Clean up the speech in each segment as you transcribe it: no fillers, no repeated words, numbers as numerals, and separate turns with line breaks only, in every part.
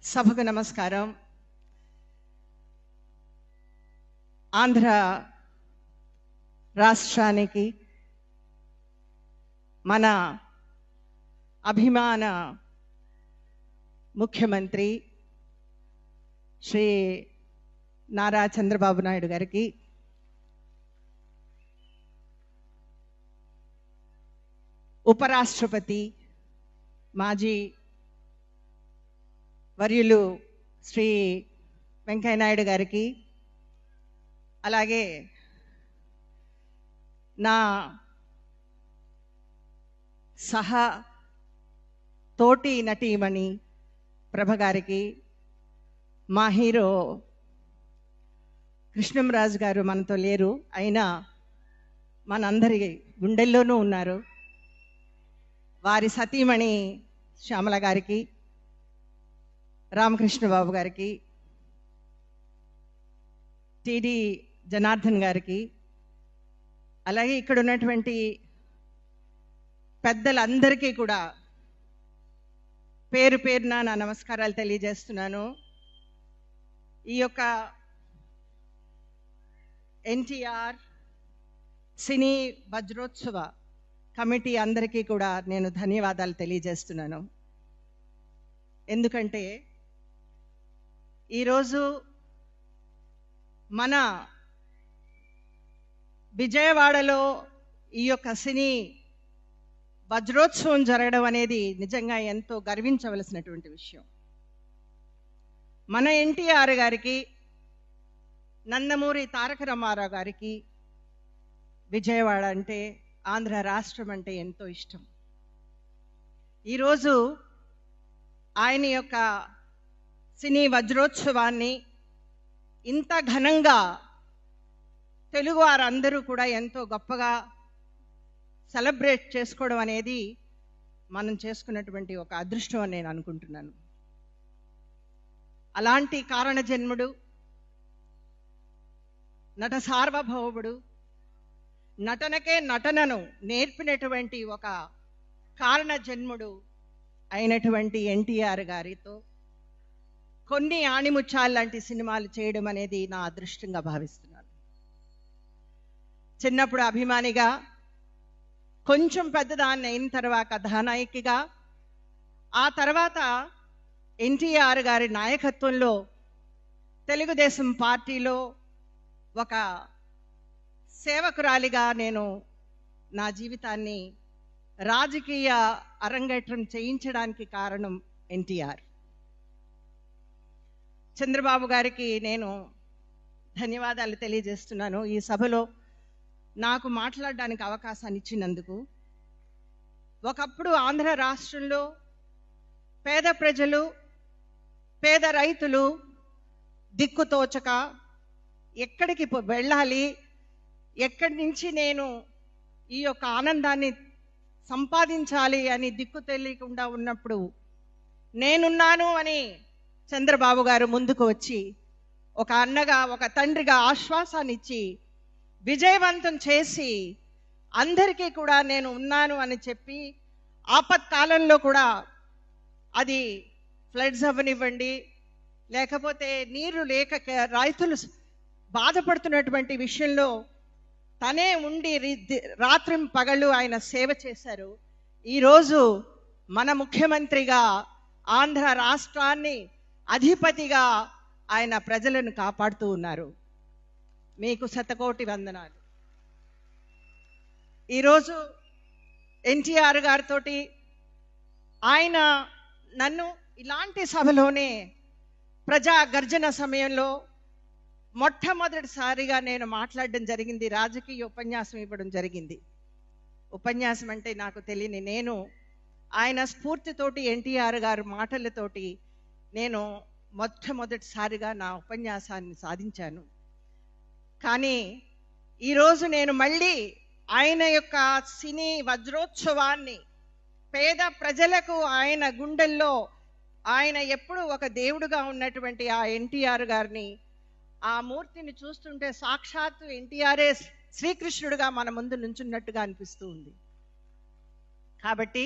సభకు నమస్కారం. ఆంధ్ర రాష్ట్రానికి మన అభిమాన ముఖ్యమంత్రి శ్రీ నారా చంద్రబాబు నాయుడు గారికి, ఉపరాష్ట్రపతి మాజీ వర్యులు శ్రీ వెంకయ్య నాయుడు గారికి, అలాగే నా సహా తోటి నటీమణి ప్రభ గారికి, మా హీరో కృష్ణంరాజు గారు మనతో లేరు, అయినా మనందరి గుండెల్లోనూ ఉన్నారు, వారి సతీమణి శ్యామల గారికి, రామకృష్ణ బాబు గారికి, టిడి జనార్దన్ గారికి, అలాగే ఇక్కడ ఉన్నటువంటి పెద్దలందరికీ కూడా పేరు పేరున నా నమస్కారాలు తెలియజేస్తున్నాను. ఈ యొక్క ఎన్టీఆర్ సినీ వజ్రోత్సవ కమిటీ అందరికీ కూడా నేను ధన్యవాదాలు తెలియజేస్తున్నాను. ఎందుకంటే ఈరోజు మన విజయవాడలో ఈ యొక్క సినీ వజ్రోత్సవం జరగడం అనేది నిజంగా ఎంతో గర్వించవలసినటువంటి విషయం. మన ఎన్టీఆర్ గారికి, నందమూరి తారక రామారావు గారికి విజయవాడ అంటే, ఆంధ్ర రాష్ట్రం అంటే ఎంతో ఇష్టం. ఈరోజు ఆయన యొక్క సినీ వజ్రోత్సవాన్ని ఇంత ఘనంగా తెలుగు వారందరూ కూడా ఎంతో గొప్పగా సెలబ్రేట్ చేసుకోవడం అనేది మనం చేసుకున్నటువంటి ఒక అదృష్టం అని నేను అనుకుంటున్నాను. అలాంటి కారణ జన్ముడు, నట సార్వభౌముడు, నటనకే నటనను నేర్పినటువంటి ఒక కారణ జన్ముడు అయినటువంటి ఎన్టీఆర్ గారితో కొన్ని ఆణిముత్యాలు లాంటి సినిమాలు చేయడం అనేది నా అదృష్టంగా భావిస్తున్నాను. చిన్నప్పుడు అభిమానిగా, కొంచెం పెద్దదాన్ని అయిన తర్వాత కథానాయికగా, ఆ తర్వాత ఎన్టీఆర్ గారి నాయకత్వంలో తెలుగుదేశం పార్టీలో ఒక సేవకురాలిగా నేను నా జీవితాన్ని రాజకీయ అరంగేట్రం చేయించడానికి కారణం ఎన్టీఆర్. చంద్రబాబు గారికి నేను ధన్యవాదాలు తెలియజేస్తున్నాను ఈ సభలో నాకు మాట్లాడడానికి అవకాశాన్ని ఇచ్చినందుకు. ఒకప్పుడు ఆంధ్ర రాష్ట్రంలో పేద ప్రజలు, పేద రైతులు దిక్కుతోచక ఎక్కడికి వెళ్ళాలి, ఎక్కడి నుంచి నేను ఈ యొక్క ఆనందాన్ని సంపాదించాలి అని దిక్కు తెలియకుండా ఉన్నప్పుడు నేనున్నాను అని చంద్రబాబు గారు ముందుకు వచ్చి ఒక అన్నగా, ఒక తండ్రిగా ఆశ్వాసాన్ని ఇచ్చి విజయవంతం చేసి అందరికీ కూడా నేను ఉన్నాను అని చెప్పి, ఆపత్కాలంలో కూడా అది ఫ్లడ్స్ అవ్వనివ్వండి, లేకపోతే నీరు లేక రైతులు బాధపడుతున్నటువంటి విషయంలో తనే ఉండి రాత్రి పగళ్ళు ఆయన సేవ చేశారు. ఈరోజు మన ముఖ్యమంత్రిగా, ఆంధ్ర రాష్ట్రాన్ని అధిపతిగా ఆయన ప్రజలను కాపాడుతూ ఉన్నారు. మీకు శతకోటి వందనాలు. ఈరోజు ఎన్టీఆర్ గారితో ఆయన నన్ను ఇలాంటి సభలోనే ప్రజా గర్జన సమయంలో మొట్టమొదటిసారిగా నేను మాట్లాడడం జరిగింది, రాజకీయ ఉపన్యాసం ఇవ్వడం జరిగింది. ఉపన్యాసం అంటే నాకు తెలియని నేను ఆయన స్ఫూర్తితోటి, ఎన్టీఆర్ గారు మాటలతోటి నేను మొట్టమొదటిసారిగా నా ఉపన్యాసాన్ని సాధించాను. కానీ ఈరోజు నేను మళ్ళీ ఆయన యొక్క సినీ వజ్రోత్సవాన్ని పేద ప్రజలకు, ఆయన గుండెల్లో ఆయన ఎప్పుడు ఒక దేవుడుగా ఉన్నటువంటి ఆ ఎన్టీఆర్ గారిని, ఆ మూర్తిని చూస్తుంటే సాక్షాత్తు ఎన్టీఆర్ఏ శ్రీకృష్ణుడుగా మన ముందు నుంచున్నట్టుగా అనిపిస్తూ ఉంది. కాబట్టి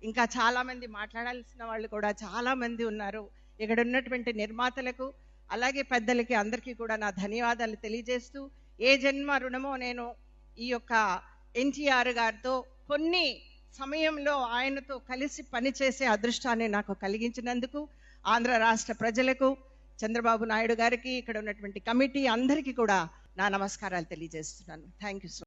ఇంకా చాలామంది మాట్లాడాల్సిన వాళ్ళు కూడా చాలామంది ఉన్నారు. ఇక్కడ ఉన్నటువంటి నిర్మాతలకు అలాగే పెద్దలకి అందరికీ కూడా నా ధన్యవాదాలు తెలియజేస్తూ, ఏ జన్మ రుణమో నేను ఈ యొక్క ఎన్టీఆర్ గారితో కొన్ని సమయంలో ఆయనతో కలిసి పనిచేసే అదృష్టాన్ని నాకు కలిగించినందుకు ఆంధ్ర రాష్ట్ర ప్రజలకు, చంద్రబాబు నాయుడు గారికి, ఇక్కడ ఉన్నటువంటి కమిటీ అందరికీ కూడా నా నమస్కారాలు తెలియజేస్తున్నాను. Thank you so